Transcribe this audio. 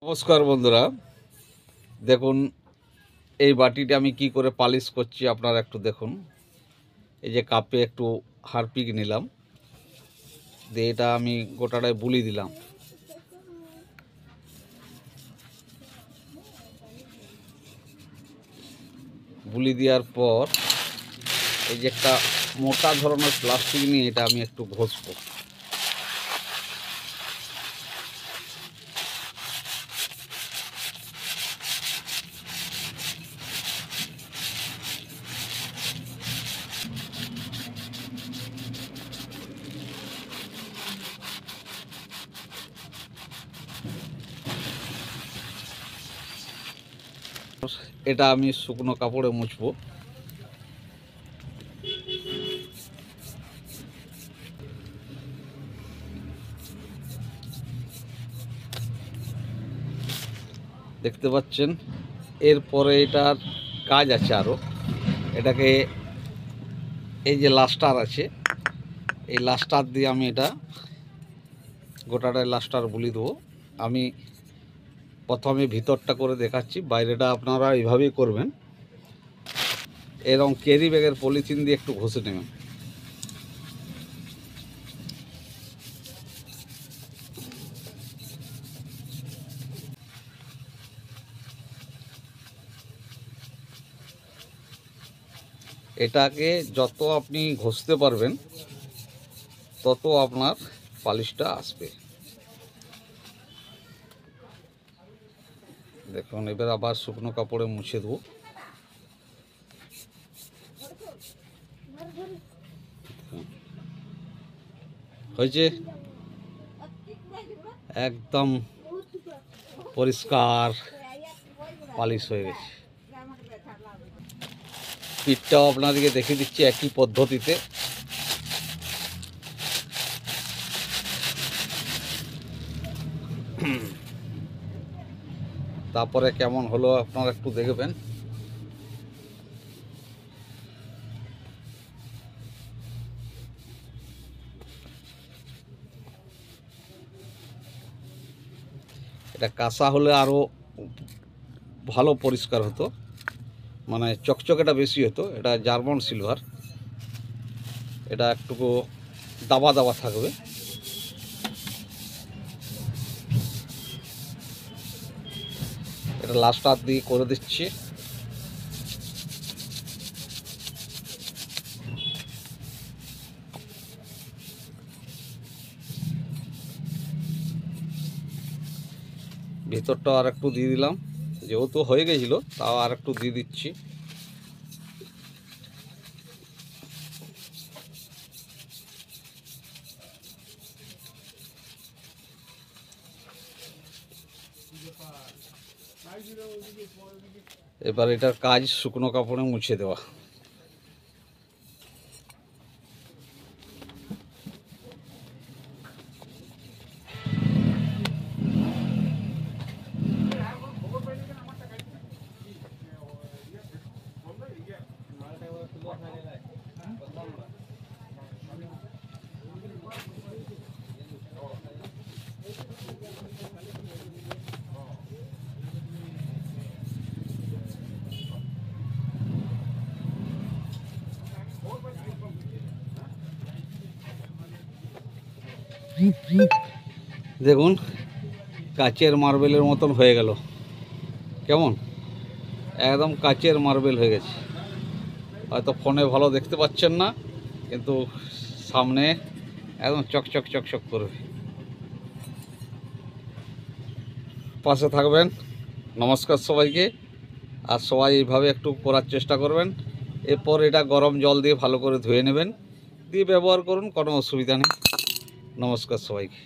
নমস্কার বন্ধুরা, দেখুন এই বাটিটা আমি কি করে পালিশ করছি আপনারা একটু দেখুন। এই যে কাপে একটু হারপিক নিলাম, দিয়ে এটা আমি গোটাটায় বুলি দিলাম। বুলি দেওয়ার পর এই যে একটা মোটা ধরনের প্লাস্টিক নিয়ে এটা আমি একটু ঘষবো। এটা আমি শুকনো কাপড়ে মুছবো। দেখতে পাচ্ছেন, এরপরে এটার কাজ আছে আরও। এটাকে এই যে লাস্টার আছে, এই লাস্টার দিয়ে আমি এটা গোটাটায় লাস্টার বুলি দেবো। আমি প্রথমে ভিতরটা করে দেখাচ্ছি, বাইরেটা আপনারা এইভাবেই করবেন। এরকম ক্যারি ব্যাগের পলিথিন দিয়ে একটু ঘষে নেবেন। এটাকে যত আপনি ঘষতে পারবেন তত আপনার পালিশটা আসবে। দেখুন, এবার আবার শুকনো কাপড়ে মুছে দেবো। হয়েছে, একদম পরিষ্কার পালিশ হয়ে গেছে। পিঠটাও আপনাদেরকে দেখিয়ে দিচ্ছি একই পদ্ধতিতে। তারপরে কেমন হলো আপনারা একটু দেখবেন। এটা কাঁচা হলে আরও ভালো পরিষ্কার হতো, মানে চকচকেটা বেশি হতো। এটা জার্মান সিলভার, এটা একটুকু দাবা দাবা থাকবে। এটা লাস্টার দিয়ে করে দিচ্ছি। ভিতরটা আর একটু দিয়ে দিলাম, যেহেতু হয়ে গেছিল তাও আর একটু দিয়ে দিচ্ছি। এবার এটার কাজ শুকনো কাপড়ে মুছে দেওয়া। দেখুন, কাচের মার্বেলের মতন হয়ে গেল। কেমন, একদম কাচের মার্বেল হয়ে গেছে। হয়তো ফোনে ভালো দেখতে পাচ্ছেন না, কিন্তু সামনে একদম চকচক চকচক করবে। পাশে থাকবেন। নমস্কার সবাইকে। আর সবাই এইভাবে একটু করার চেষ্টা করবেন। এরপর এটা গরম জল দিয়ে ভালো করে ধুয়ে নেবেন, দিয়ে ব্যবহার করুন, কোনো অসুবিধা নেই। নমস্কার সবাইকে।